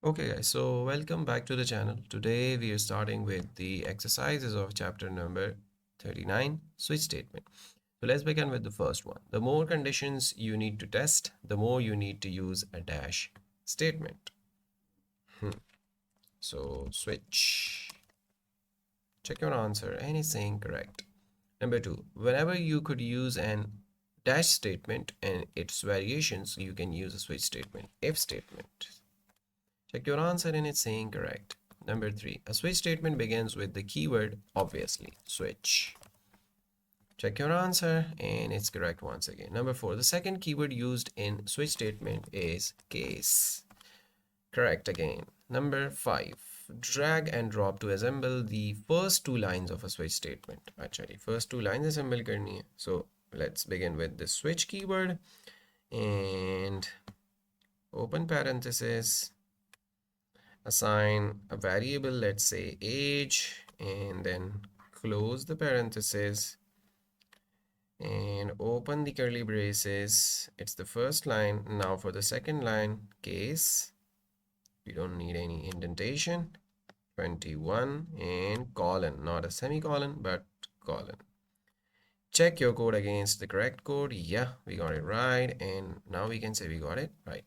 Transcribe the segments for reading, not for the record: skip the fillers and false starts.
Okay guys, so welcome back to the channel. Today we are starting with the exercises of chapter number 39, switch statement. So let's begin with the first one. The more conditions you need to test, the more you need to use a dash statement. So switch. Check your answer and it's saying correct. Number two, whenever you could use an dash statement and its variations, you can use a switch statement, if statement. Check your answer and it's saying correct. Number three, a switch statement begins with the keyword obviously, switch. Check your answer and it's correct once again. Number four, the second keyword used in switch statement is case. Correct again. Number five, drag and drop to assemble the first two lines of a switch statement. Actually, first two lines assemble करनी है. So let's begin with the switch keyword and open parenthesis, assign a variable, let's say age, and then close the parenthesis and open the curly braces. It's the first line. Now for the second line, case, we don't need any indentation, 21 and colon, not a semicolon but colon. Check your code against the correct code. Yeah, we got it right, and now we can say we got it right.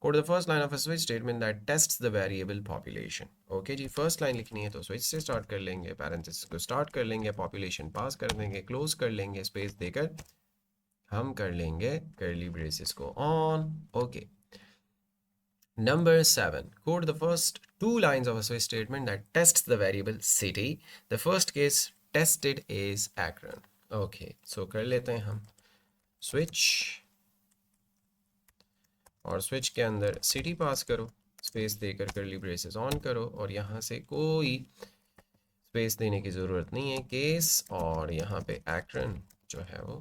Go to the first line of a switch statement that tests the variable population. Okay ji, first line लिखनी है तो switch से start कर लेंगे, parenthesis को start कर लेंगे, population pass कर देंगे, close कर लेंगे, space देकर हम कर लेंगे curly braces को on. Okay. Number 7. Quote the first two lines of a switch statement that tests the variable city. The first case tested is Akron. Okay, so कर लेते हैं हम switch और स्विच के अंदर सिटी पास करो, स्पेस देकर करली ब्रेसेस ऑन करो और यहाँ से कोई स्पेस देने की ज़रूरत नहीं है, केस, और यहाँ पे एक्रन जो है वो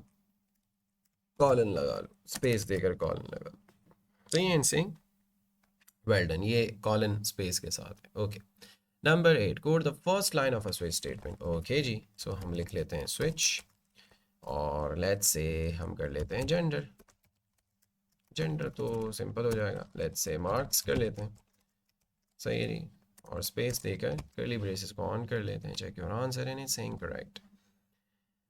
कॉलन लगा लो, स्पेस देकर कॉलन लगा लो. तो ये इनसे वेल डन, ये कॉलन स्पेस के साथ है. Okay. Number 8, code the first line of a switch statement. Okay जी, सो हम लिख लेते हैं स्विच और लेट्स से हम कर लेते हैं जेंडर. जेंडर तो सिंपल हो जाएगा, लेट्स से मार्क्स कर लेते हैं. सही है जी, और स्पेस देकर curly braces को ऑन कर लेते हैं. Check your answer and it's saying correct.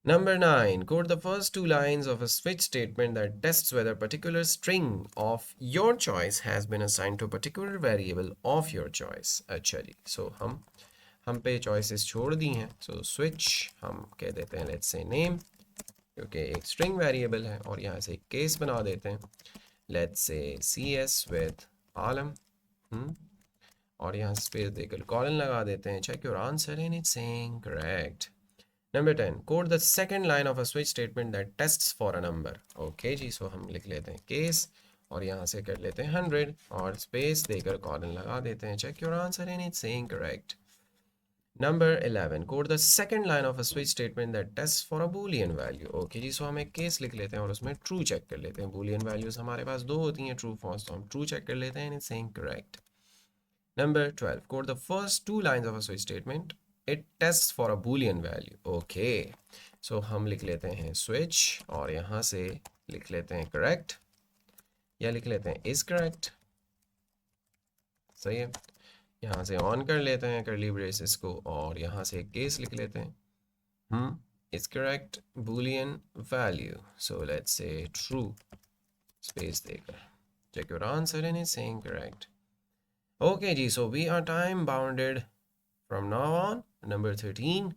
Number 9, quote the first two lines of a switch statement that tests whether a particular string of your choice has been assigned to a particular variable of your choice. अच्छा जी, so हम पे choices छोड़ दी हैं. So switch हम कह देते हैं let's say name, क्योंकि एक string variable है, और यहाँ से एक case बना देते हैं. Let's say CS with आलम. और यहाँ स्पेस देकर कॉलन लगा देते हैं. Check your answer and it's saying correct. Number 10, code the second line of a switch statement that tests for a number. Okay जी, सो हम लिख लेते हैं केस और यहाँ से कर लेते हैं 100 और स्पेस देकर कॉलन लगा देते हैं. Check your answer and it's saying correct. Number 11, code the second line of a switch statement that test for a boolean value. Okay जी, सो हम एक केस लिख लेते हैं और उसमें ट्रू चेक कर लेते हैं. बूलियन वैल्यूज हमारे पास दो होती हैं, ट्रू फॉल्स, तो हम ट्रू चेक कर लेते हैं and it's saying correct. Number 12, quote the first two lines of a switch statement. It tests for a boolean value. Okay, so हम लिख लेते हैं switch और यहाँ से लिख लेते हैं correct या लिख लेते हैं is correct. सही है. यहाँ से on कर लेते हैं curly braces को और यहाँ से case लिख लेते हैं. is correct boolean value. So let's say true, space देकर. Check your answer and it's saying correct. Okay ji, so we are time bounded from now on. Number 13,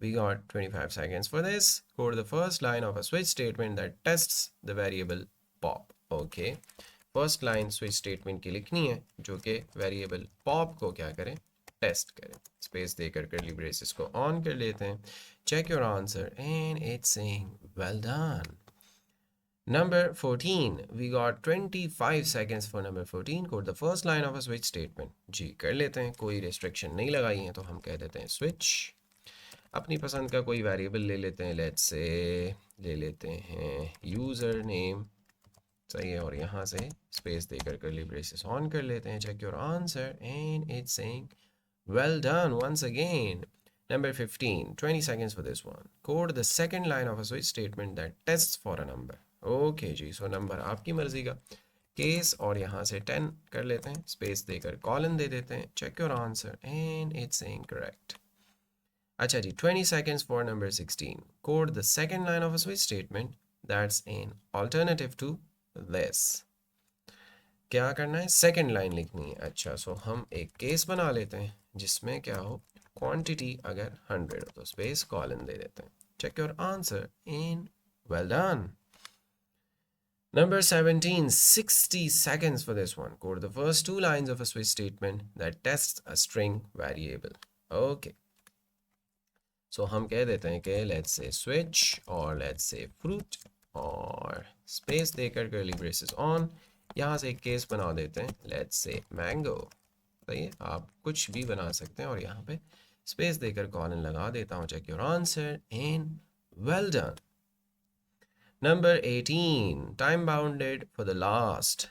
we got 25 seconds for this. Quote the first line of a switch statement that tests the variable pop. Okay, first line switch statement की लिखनी है जो कि variable pop को क्या करें, test करें. Space देकर curly braces को ऑन कर लेते हैं. Check your answer and it's saying well done. Number 14, we got 25 seconds for number 14. Quote the first line of a switch statement. जी कर लेते हैं, कोई restriction नहीं लगाई है तो हम कह देते हैं switch. अपनी पसंद का कोई variable ले लेते हैं, let's say ले लेते हैं user name. सही है, और यहाँ से space देकर curly braces on कर लेते हैं. Check your answer and it's saying well done once again. Number 15, 20 seconds for this one. Code the second line of a switch statement that tests for a number. Okay जी, so number आपकी मर्जी का. Case और यहाँ से 10 कर लेते हैं, स्पेस देकर कॉलन दे देते हैं, check your answer and it's incorrect. अच्छा जी, 20 seconds for number 16. Code the second line of a switch statement that's an alternative to this. क्या करना है, सेकंड लाइन लिखनी है। अच्छा, सो हम एक केस बना लेते हैं जिसमें क्या हो, क्वांटिटी अगर 100 हो तो स्पेस कॉलन दे देते हैं, check your answer in, well done. Number 17, 60 seconds for this one. Code the first two lines of a switch statement that tests a string variable. Okay. So हम कह देते हैं कि let's say switch और let's say fruit और space देकर curly braces on, यहाँ से एक केस बना देते हैं let's say mango। सही है, आप कुछ भी बना सकते हैं और यहाँ पे स्पेस देकर कॉलन लगा देता हूँ, check your answer and well done. Number 18, time bounded for the last.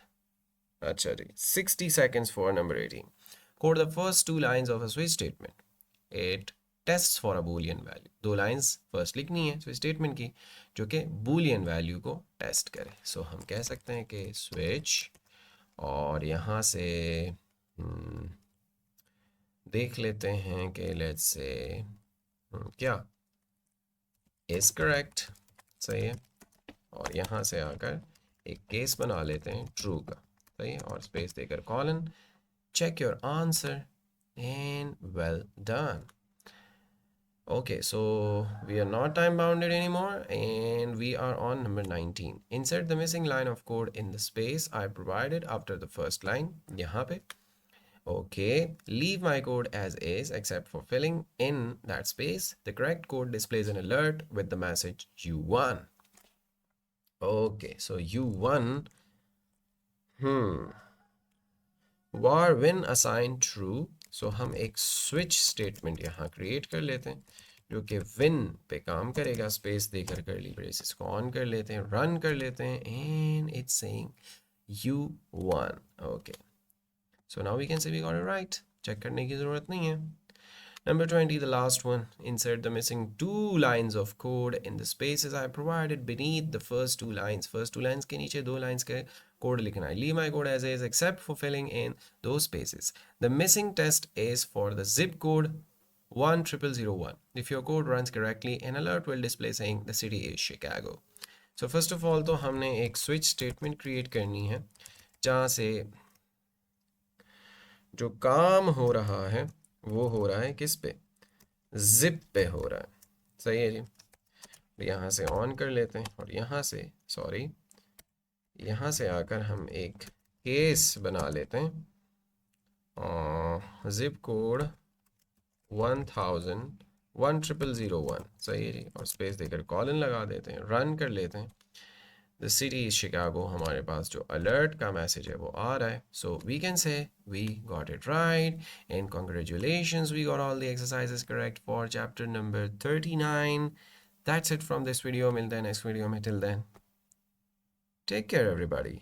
अच्छा जी, 60 seconds for number 18. Code the first two lines of a switch statement. It tests for a boolean value. दो lines first लिखनी है switch statement की जो कि boolean value को test करे। So हम कह सकते हैं कि switch और यहाँ से देख लेते हैं कि let's say क्या is correct, सही है, और यहाँ से आकर एक केस बना लेते हैं ट्रू का, सही है, और स्पेस देकर colon, check your answer and well done. Okay, so we are not time bounded anymore and we are on number 19. Insert the missing line of code in the space I provided after the first line. यहाँ पे okay, leave my code as is except for filling in that space. The correct code displays an alert with the message you won. Okay, so you won. Var when assigned true. So हम एक switch statement यहाँ create कर लेते हैं जो कि win पे काम करेगा, स्पेस देकर curly braces को on कर लेते हैं, run कर लेते हैं and it's saying you won. Okay, so now we can say we got it right. Check करने की ज़रूरत नहीं है। Number 20, the last one. Insert the missing two lines of code in the spaces I provided beneath the first two lines. First two lines के नीचे दो lines का code लिखना है. Leave my code as is except for filling in those spaces. The missing test is for the zip code 10001. If your code runs correctly, an alert will display saying the city is Chicago. So first of all तो हमने एक switch statement create करनी है जहाँ से जो काम हो रहा है वो हो रहा है किस पे, जिप पे हो रहा है, सही है जी। यहाँ से ऑन कर लेते हैं और यहाँ से सॉरी यहाँ से आकर हम एक केस बना लेते हैं, जिप कोड 10001, सही है जी, और स्पेस देकर कॉलन लगा देते हैं, रन कर लेते हैं। The city is Chicago, हमारे पास जो अलर्ट का मैसेज है वो आ रहा है। So we can say we got it right and congratulations, we got all the exercises correct for chapter number 39. That's it from this video. मिलते हैं next video में, till then take care everybody.